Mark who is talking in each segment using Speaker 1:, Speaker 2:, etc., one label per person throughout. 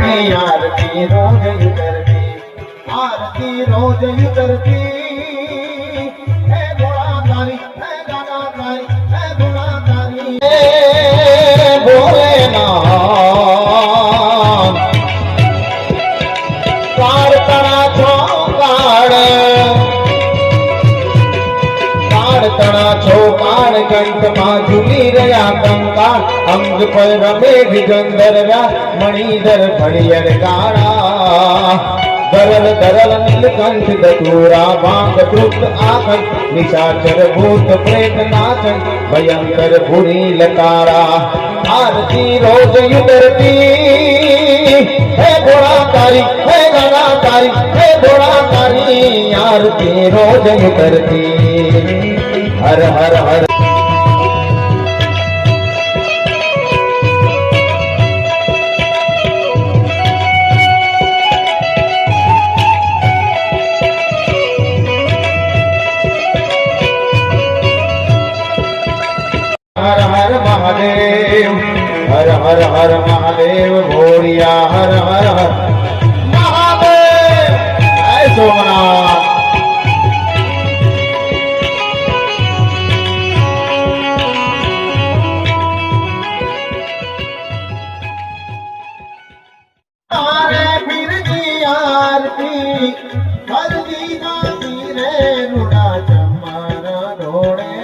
Speaker 1: आरती रोज उतरती, आरती रोज उतरती। है गुणाकारी, है गानाकारी, है गुणाकारी भोलेनाथ। कारतणा चौकाड़, कारतणा चौकाड़ कंठ मां झूली रया कंकाल। अंग पर रमे दिगंधर मणिधर फड़ियर काड़ा। दरल दरल नीलकंठ दतूरा भांग तृप्त आखन। निशाचर भूत प्रेत नाचन भयंकर बुरी लतारा। आरती रोज उतरती, है गुणाकारी, है गानाकारी, है गुणाकारी आरती रोज उतरती। हर हर हर हर हर महादेव, हर हर हर महादेव भोरिया। हर हर हर महादेव, जय सोमनाथ। फिर की आरती हर दी गाती रे रुड़ा चमारा रोड़े।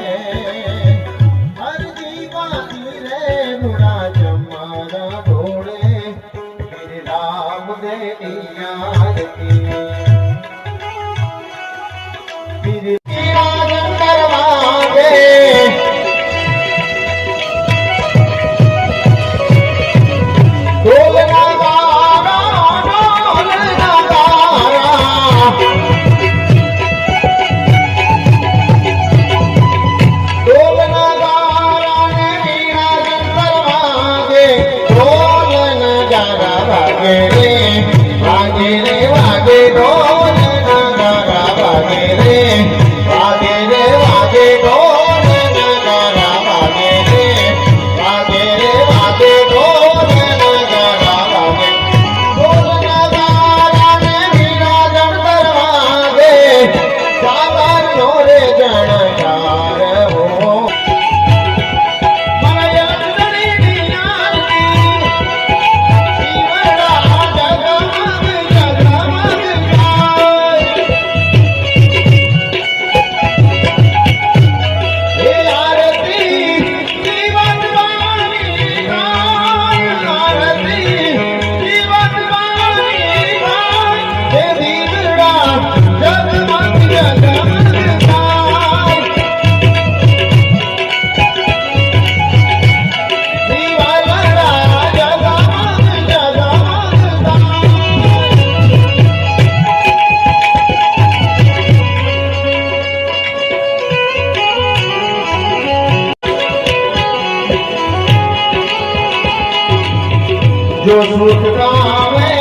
Speaker 1: जो सुख पावे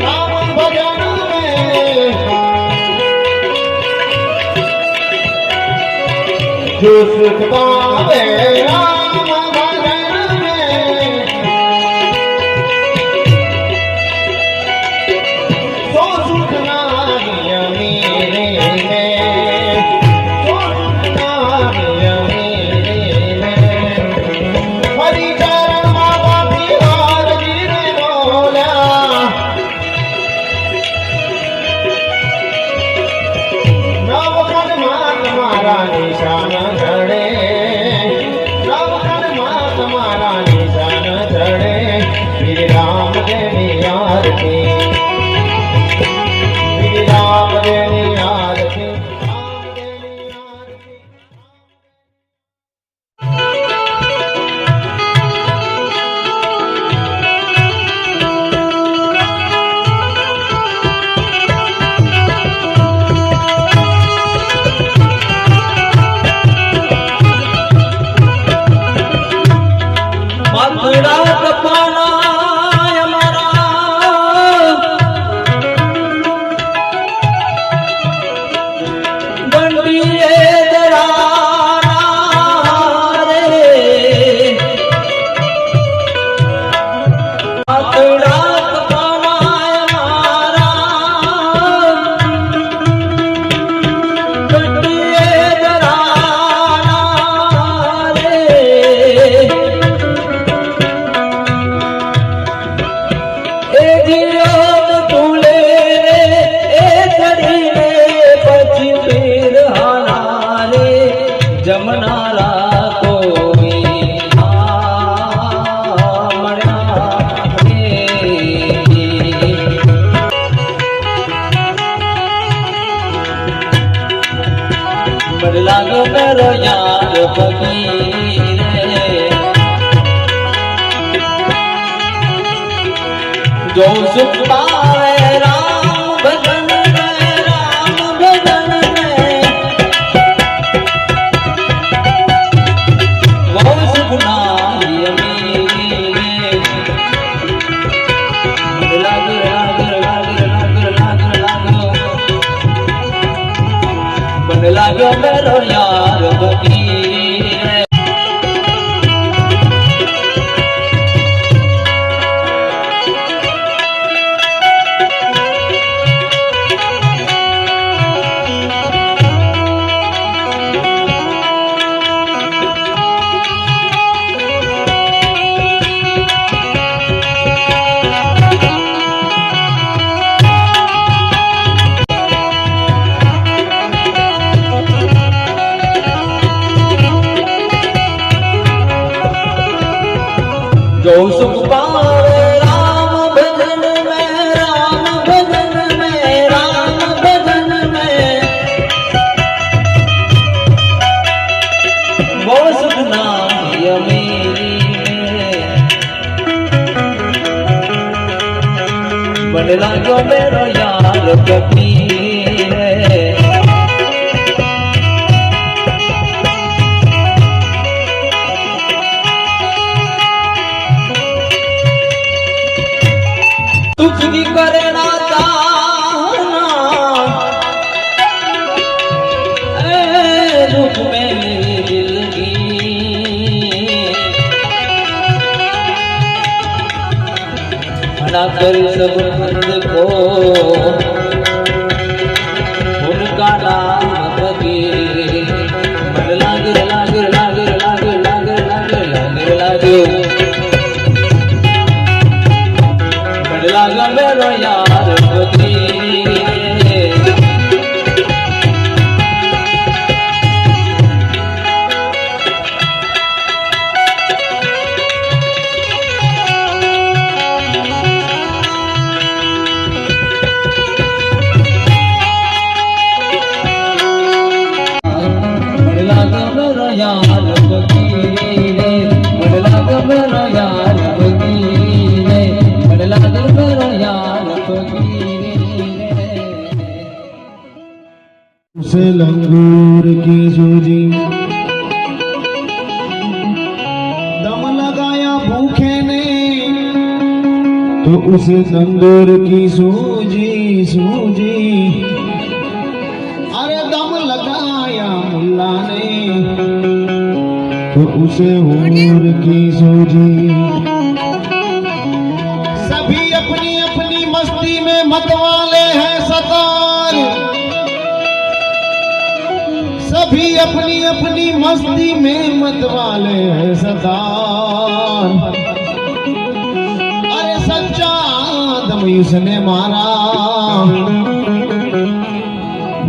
Speaker 1: राम भजन में, जो सुख पावे राम भजन में, सो सुख नाहिय मेरे में, सो सुख नाहिय मेरे में। हरि चरण माता बिहार निशान घड़े, नव
Speaker 2: જમનારા કોઈ મળ્યા મને લાગ્યો મેરો યાર ફકીર जो सुख पावे राम भजन में राम भजन में वो सुख नारी अमीर लाग लाग लाग लाग लाग लाग मन लाग्यो मेरो यार फकीर जो सुख पावे राम भजन में राम भजन में राम भजन में वो सुख नारी अमीरी में मन लाग्यो मेरो यार फकीर करना चाहना दुख में मेरी दिल की मना कर सब बंद को उनका नाम फकीर मन लागे लागे लागे लागे लागे लागे लागे लागे लागा मेरो यार फकीर लागा मेरो यार फकीर लागा मेरो यार फकीर लागा मेरो यार फकीर
Speaker 1: उसे लंगूर की सूजी दम लगाया भूखे ने तो उसे तंदूर की सूजी सूजी अरे दम लगाया मुल्ला ने तो उसे हूर की सूजी सभी अपनी अपनी मस्ती में मतवाले हैं सतार सभी अपनी अपनी मस्ती में मतवाले हैं सतार अरे सच्चा आदम उसने मारा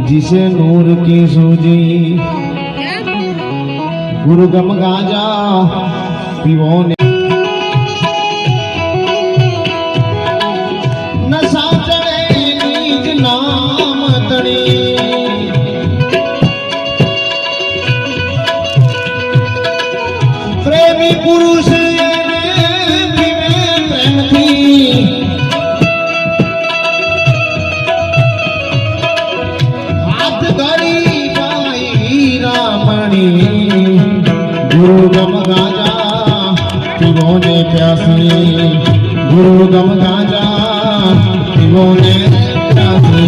Speaker 1: जिसे नूर की सूजी गुरु गम गाजा पीवो ने नशा चढ़े नीज नाम तड़ी प्रेमी पुरुष प्रेम थी हाथ धरी पाई रामणी गुरु गम गाजा पीवो ने प्यासी गुरु गम गाजा पीवो ने प्यासी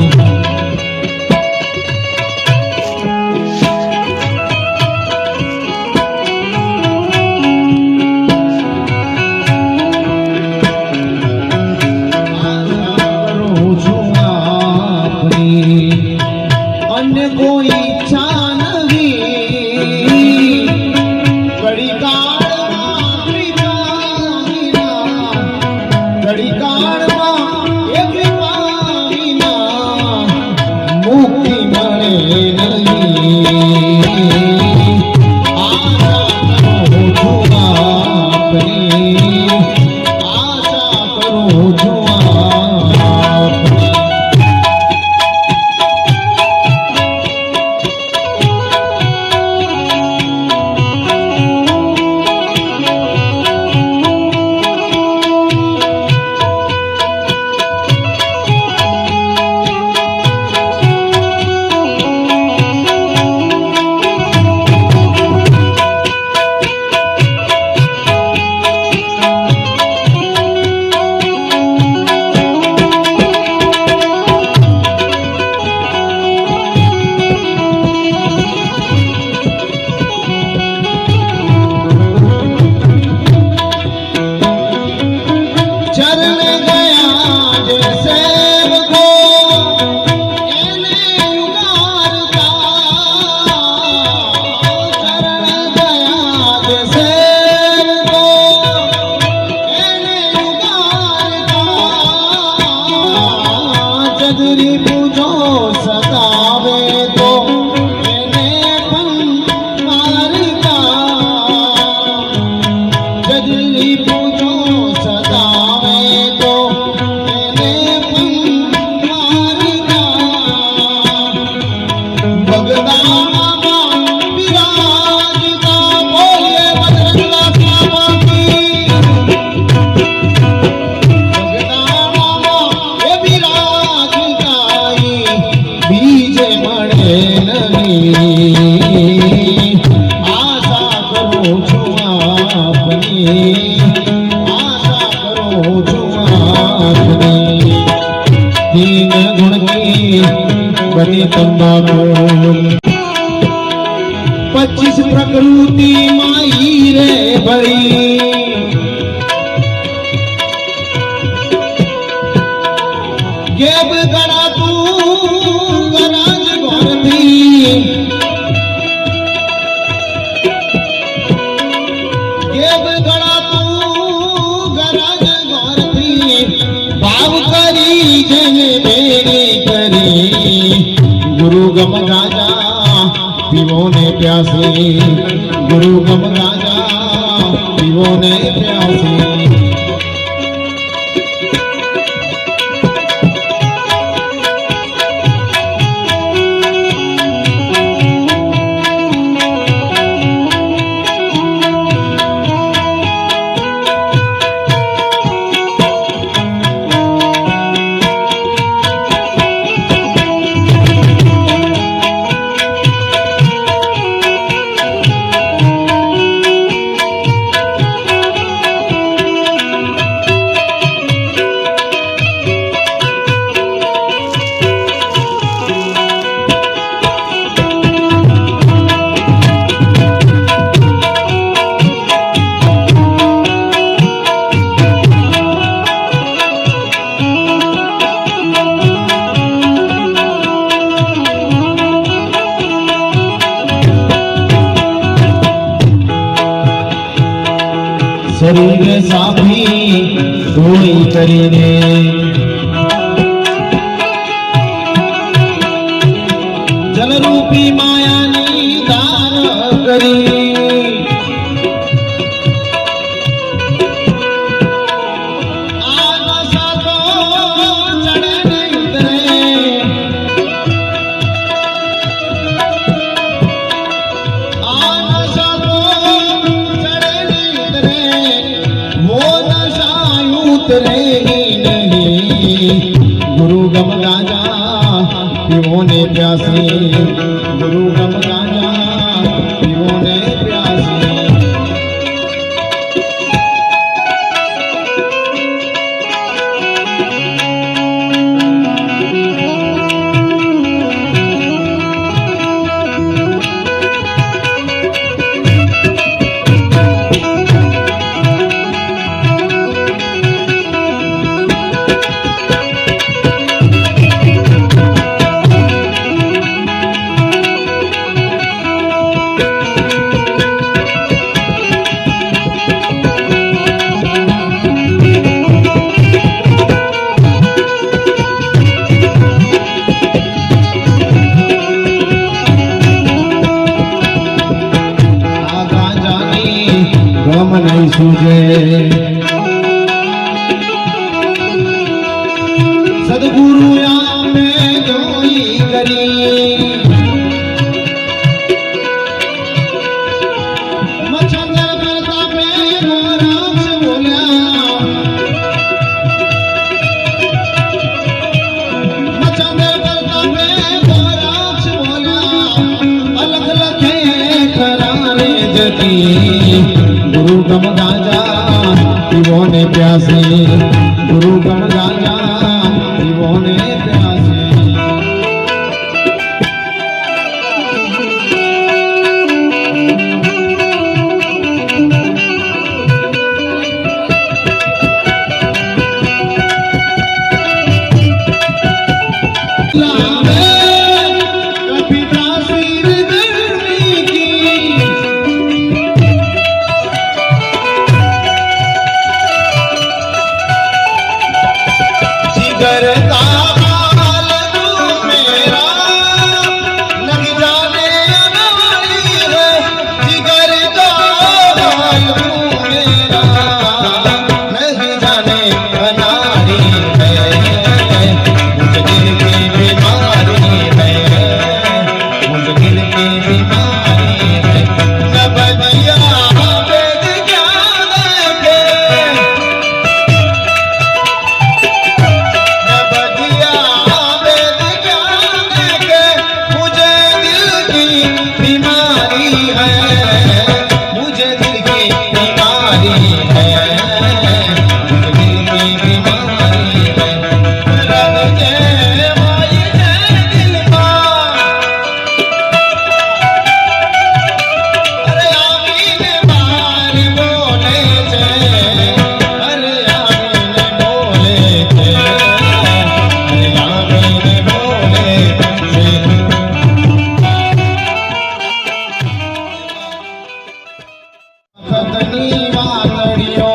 Speaker 1: अन्य कोई इच्छा नहीं कड़ी काल आशा करो छुआनी तीन गुण की बनी तंबाकू 25 प्रकृति माई रे भरी गेब गड़ा तू गराज गोरती गेब गड़ा तू गराज गोरती भाव करी जन मेरी करी गुरु गम गाजा पीवो ने प्यासी गुरु गम गाजा पीवो ने प्यासी शरीर साफी कोई करीने जल रूपी माया दान करी आनसा तो चढ़े नहीं उतरे आनसा तो चढ़े नहीं उतरे वो नशा उतरेगी नहीं गुरु गम गाजा पीवो ने प्यासी गुरु गम गाजा पीवो ने प्यासी गम नहीं सूझे सदगुरु यहाँ में जोई करी मच्छंदर करता पे मोराम से बोलिया मच्छंदर करता पे मोराम से बोलिया अलग लखे करारे जती गुरु गम गाजा पीवो ने प्यासे गुरु गम गाजा पीवो ने प्यासे
Speaker 3: बीमारी है, मुझे दिल की बीमारी
Speaker 1: વખતની વાતડીઓ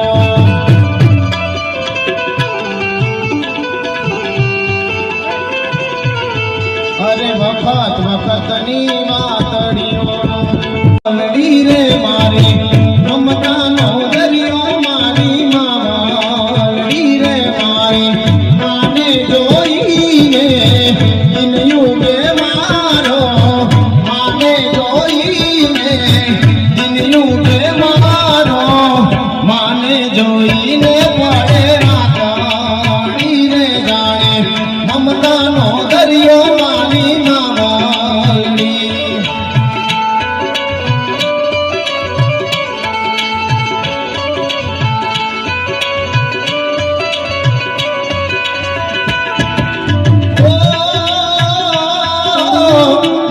Speaker 1: અરે વખતની વાતડીઓ લડી રે મારી મમતાનો દરિયો મારી માવડી રે મારી માને જોઈને દિનયું કે મારો માને જોઈને દિનયું કે મારો માને જોઈને પડે રાતડી રે જાણે મમતાનો દરિયો મારી માવડી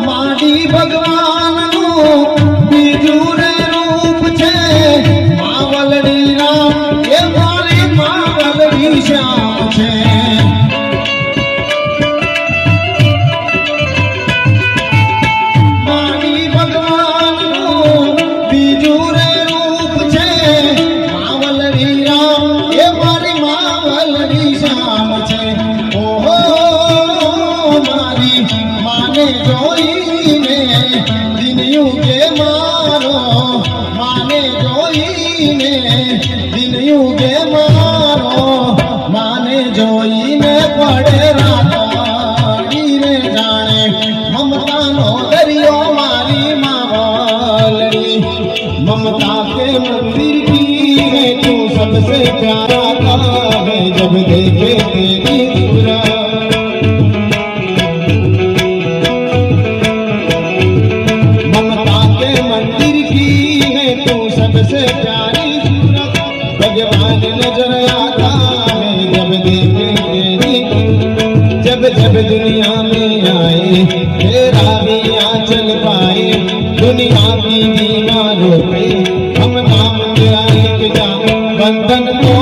Speaker 1: માડી ભગવાનનું બીજું રે રૂપ છે માવલડી રામ એ મારી માવલડી શ્યામ છે માડી ભગવાનનું બીજું રે રૂપ છે માવલડી રામ એ મારી માવલડી શ્યામ છે ઓહો મારી માને જોઈને દિનયું કે મારો માને જોઈને દિનયું કે મારો માને જોઈને પડે રાતડી રે જાણે મમતાનો દરિયો મારી માવલડી ममता के मंदिर की है तू सबसे प्यारा था है जब देखे तेरी सूरत ममता के मंदिर की है तू सबसे प्यारी सूरत भगवान नजर आता है जब देखे तेरी जब जब दुनिया में आए तेरा भी आंचल पाए दुनिया की दीवारों पे हम नाम तेरा लिख जाए बंधन को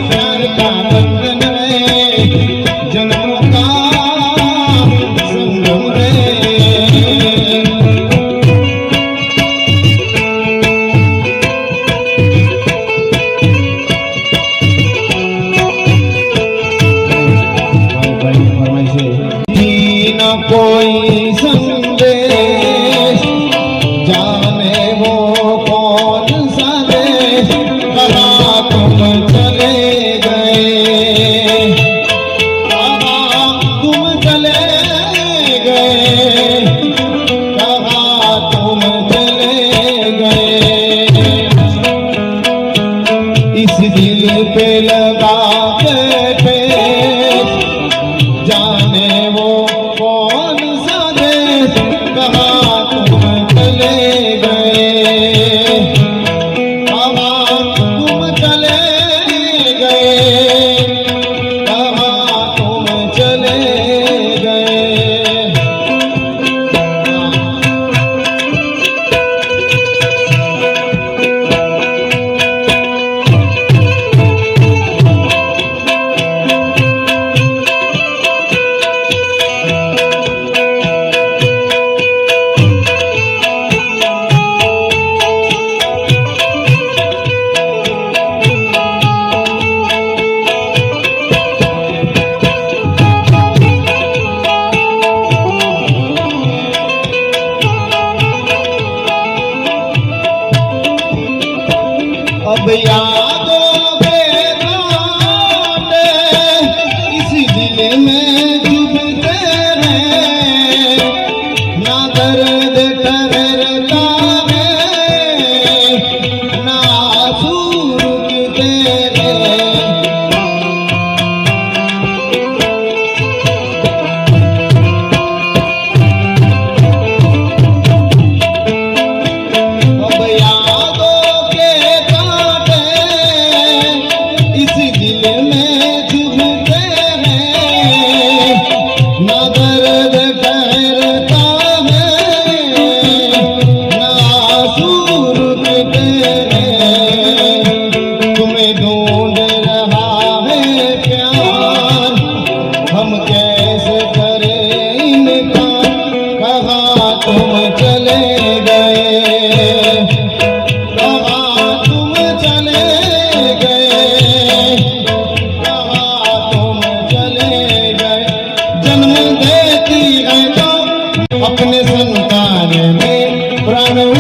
Speaker 1: प्यार का बंधन रे जन्मों का संगम रे न कोई संदेश जाने वो कौन सा देश कहाँ तुम चले गए कहाँ तुम चले गए कहाँ तुम चले गए इस दिल पे लगा के पेश जाने वो कौन सा देश कहाँ तुम चले गए कहाँ तुम चले गए कहाँ तुम चले गए अब यादों के कांटे इस दिल में चुभते हैं ना दर्द ठहरता है ना आंसू रुकते हैं अब यादों के कांटे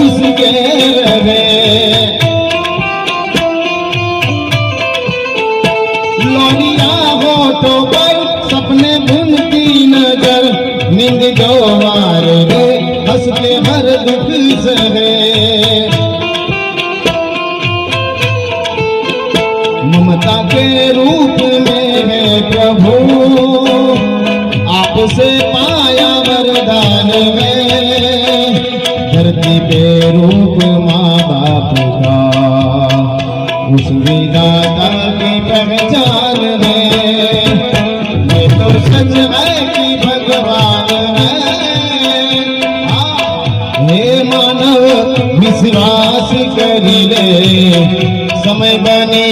Speaker 1: उसके रहे लोनिया होठों पर सपने बुनती नजर नींद जो वार रे हंस के हर दुख सहे ममता के रूप में है प्रभु आपसे पाया वरदान है धरती पे रूप माँ बाप का उस विधाता की पहचान है ये तो सच है कि भगवान है हे मानव विश्वास कर ले समय बनी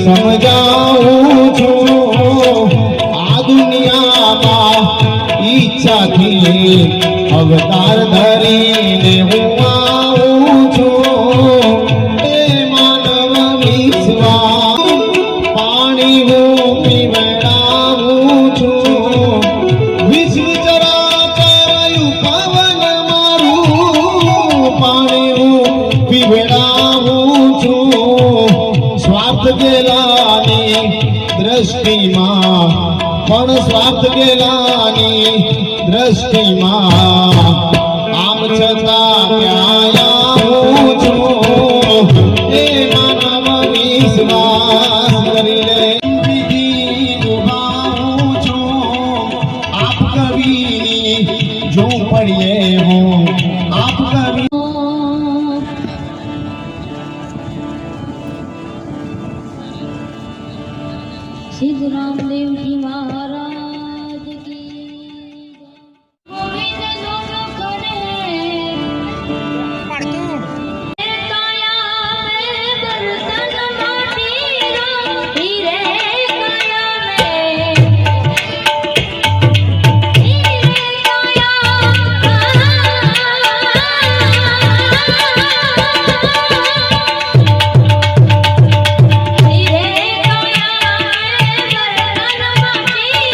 Speaker 1: समझाऊं छू आ दुनिया में ઈચ્છા થી અવતાર ધરીને હું આવું છું એ માનવ વિશ્વાસ પાણી હું પીવડાવું છું વિશ્વ ચરાચર પવન મારું પાણી હું પીવડાવું છું સ્વાર્થ ગેલાની દ્રષ્ટિમાં પણ સ્વાર્થ ગેલાની દ્રષ્ટિમાં આમ છતાં ક્યાં આવું છું એ માનવ વિશ્વાસ કરી લે વિધિ નિભાવું છું આપ કવિની જો પડીએ હું આપ કવિ
Speaker 3: सिद्ध रामदेव जी महाराज की गोविंद दोनों करे काया में बर्तन माटी रो हीरे काया में हीरे काया हीरे काया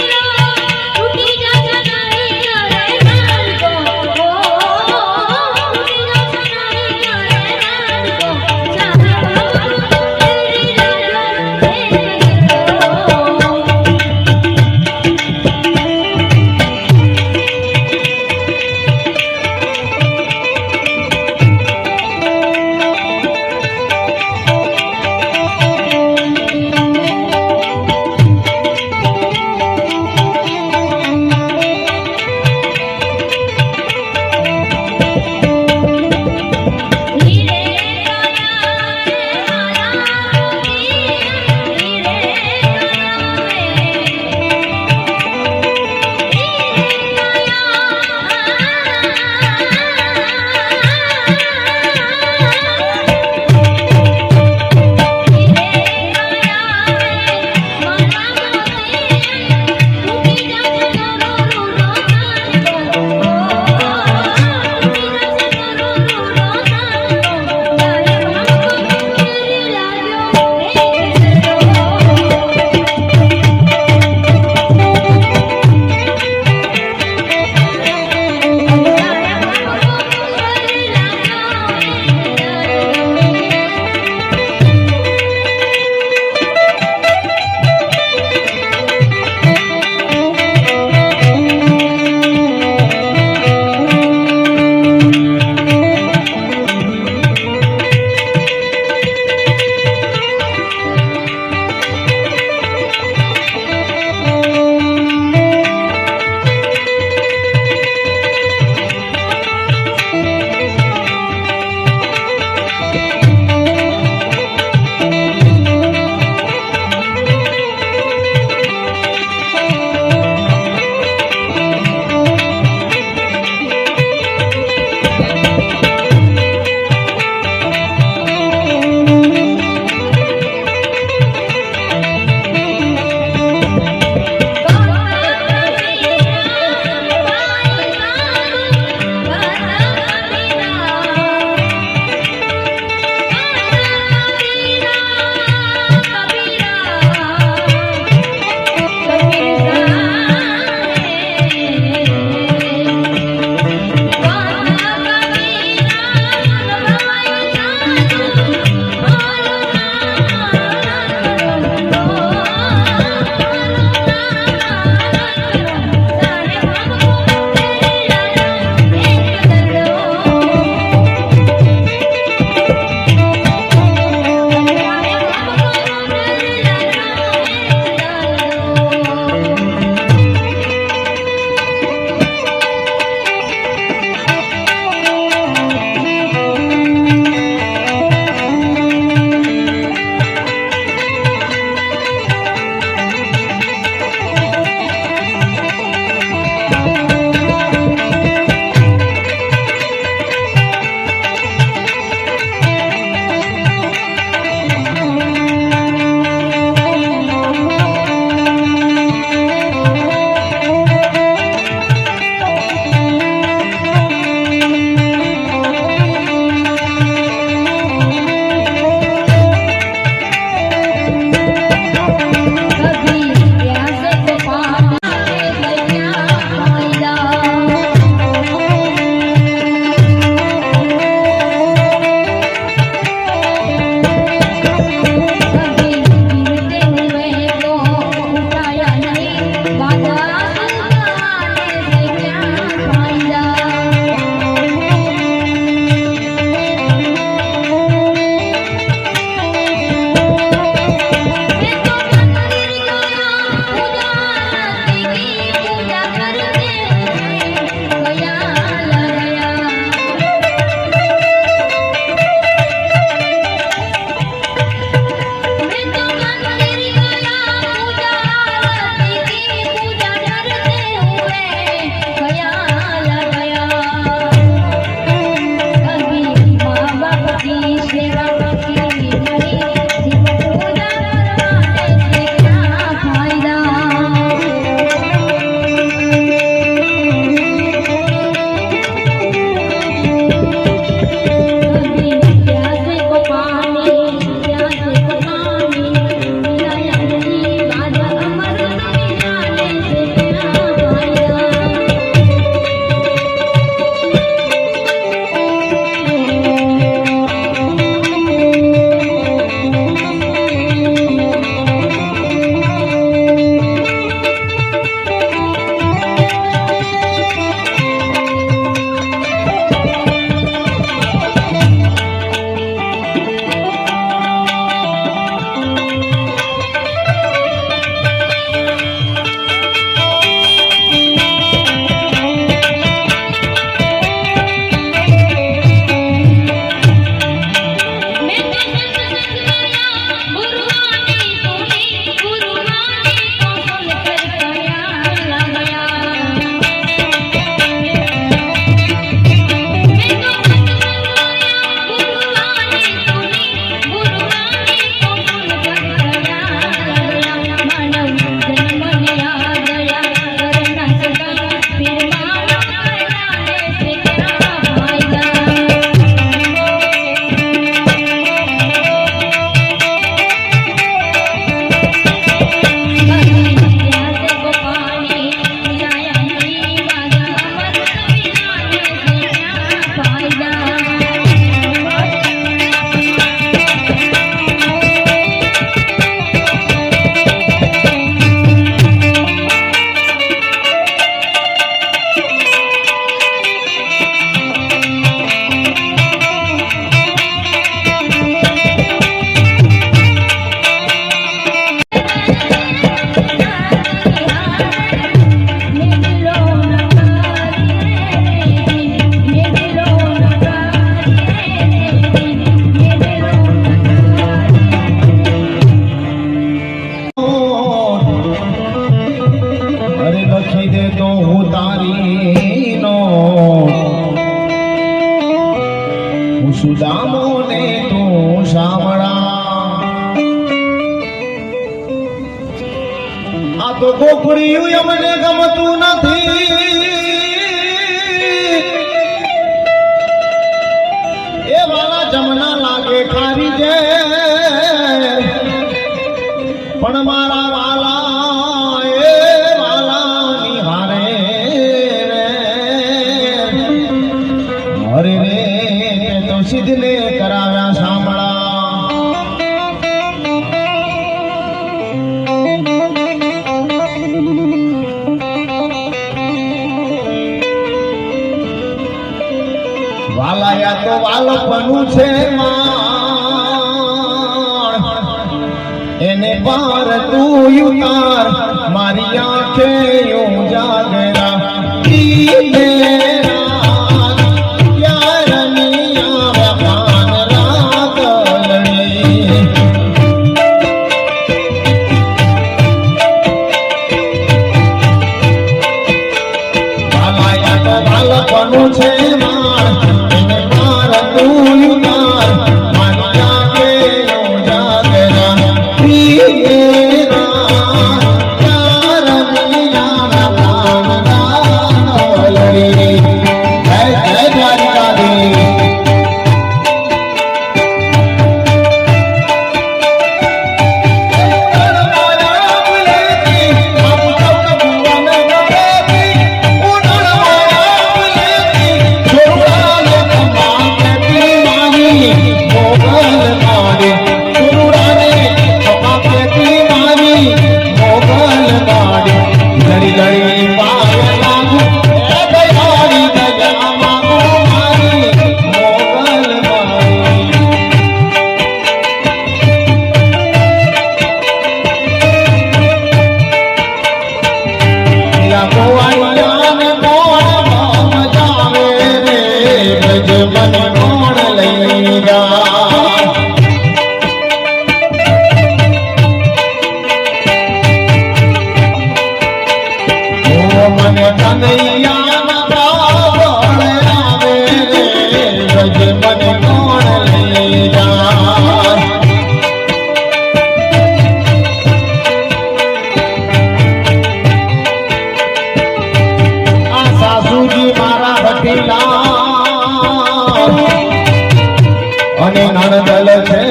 Speaker 1: સુદામો ને તું સાંભળા આ તો ગોખડિયું અમને ગમતું નથી એ વાલા જમના લાગે ખારી જે પણ મારા વાલા એ વાલા નિહારે હરે રે તે તો સિદ્ધને કરાવ્યા સાંભળા વાલાયા તો વાલપનું છે માણ એને પાર તું ઉતાર મારી આંખે યું જાગરા છે માણ એને પાર તું ઉતાર મારી આંખે યું જાગરા અને નણદલ છે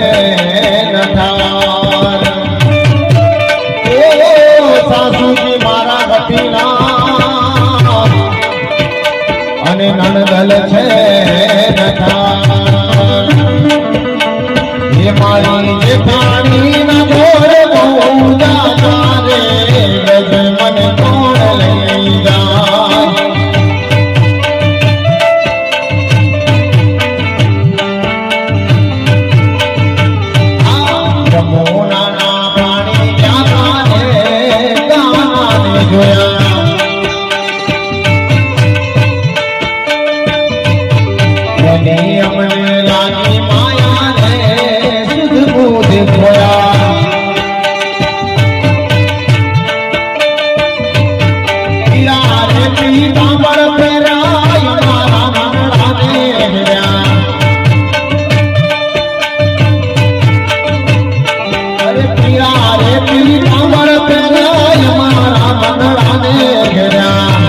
Speaker 1: નઠાર ઓ સાસુજી મારા ગતિના અને નણદલ છે નઠાર એ મારી જેઠાણી ના જોર બહુ જાતા રે ગજ મને કોણ લઈ જાય અમને લાગી માયા ને સુધ બુધ ખોયા પીરા રે પીરા પર ફેરાય મારા નાના ને ગયા અરે પીરા રે પીરા પર ફેરાય મારા નાના ને ગયા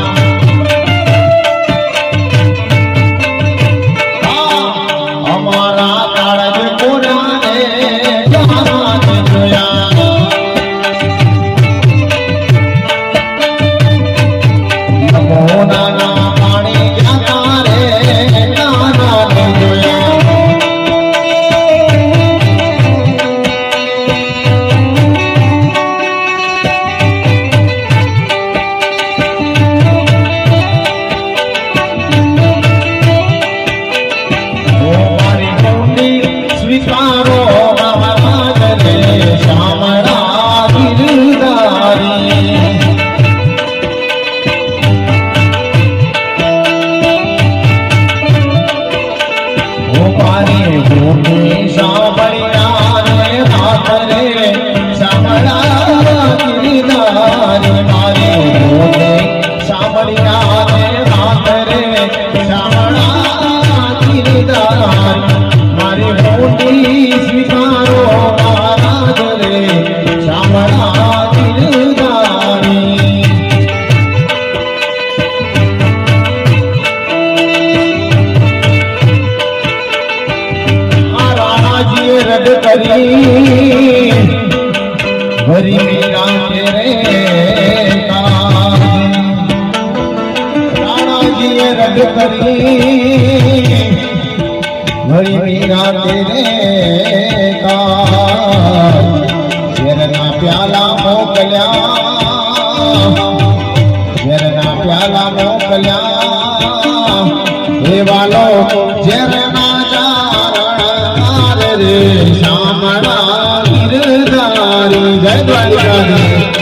Speaker 1: સાંભળ્યા રે હાથ રે સાંભળા ગિરધારી રદ કરી ભરી મીરા તેરે કાજ રાણાજીએ રદ કરી ભરી મીરા તેરે કાજ ઝેરના પ્યાલા મોકલ્યા ઝેરના પ્યાલા મોકલ્યા હે વાલો ઝેરના ચારણ રે શામળા ગિરધારી જય દ્વારિકાધીશ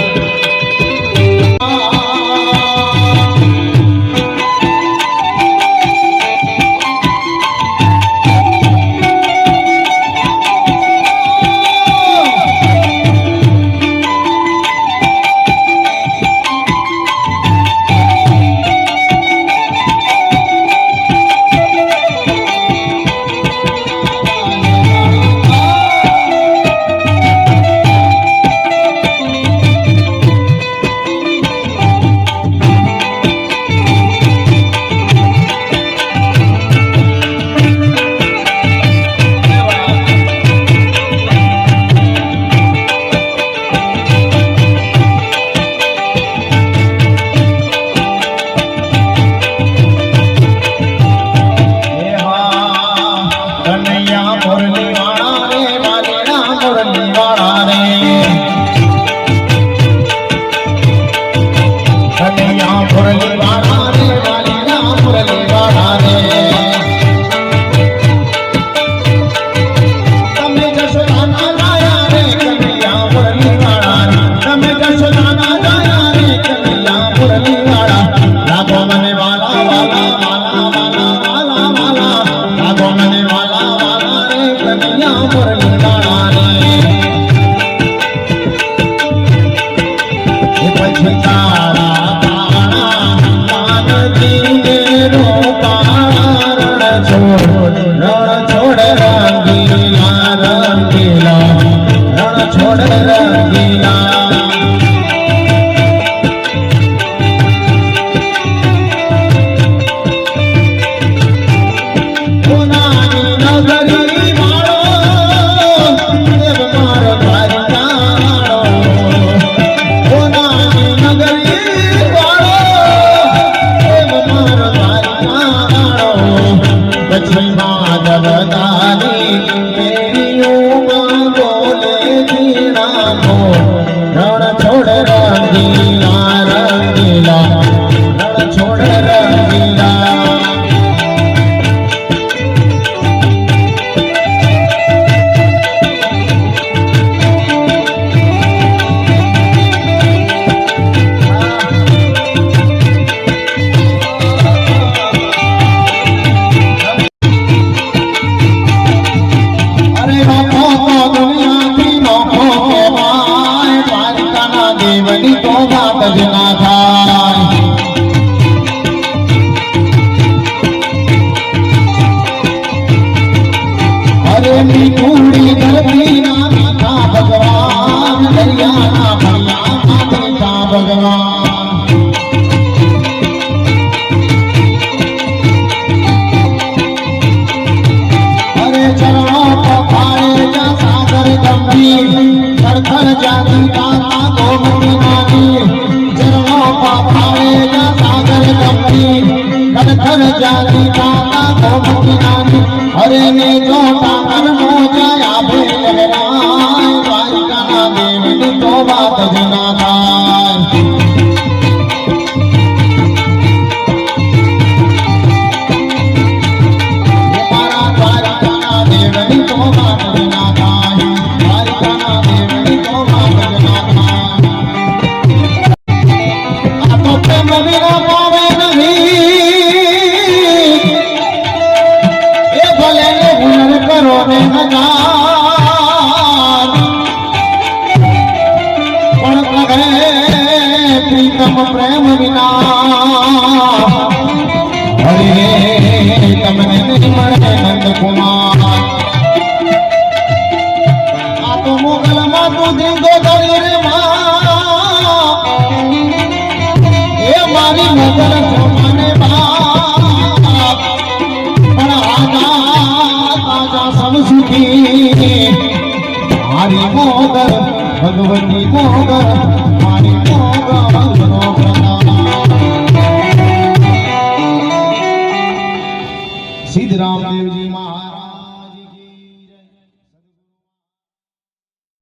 Speaker 4: हरे ने जो टाकर मोजाया भेल राय द्वारिका ना देवनी तो बात जना थाय मारा द्वारिका ना देवनी तो बात जना थाय द्वारिका ना देवनी तो बात जना थाय आ तो प्रेम बिना पावे नहीं करो ने हजार पण कहे प्रीतम प्रेम विना हरे तमने नहीं मरे नंद कुमार आ तो मोगल मा तू दिंदो दरी रे मां ए मारी मोगल सोमाने बाप पण आजा ताजा રામ સુખી મારી મોગર ભગવતી મોગર મારી મોગર ભગનો પ્રતાપ સિદ્ધ રામદેવ